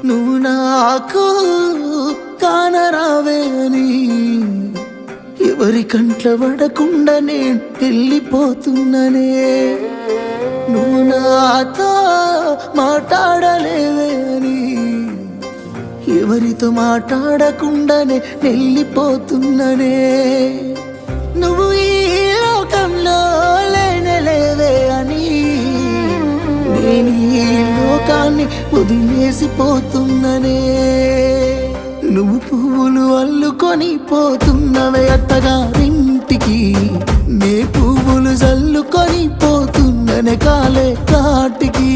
నువ్వు నాకు కానరావే అని ఎవరి కంట్ల పడకుండా నేను వెళ్ళిపోతున్ననే. నువ్వు నాతో మాట్లాడలేవే అని ఎవరితో మాట్లాడకుండానే వెళ్ళిపోతున్ననే. నువ్వు ఈ లోకంలో లేనలేవే అని నేను ఈ లోకాన్ని వదిలేసిపోతున్ననే. నువ్వు పువ్వులు అల్లుకొని పోతున్నవే అత్తగారింటికి, నే పువ్వులు జల్లుకొని పోతున్ననే కాలే కాటికి.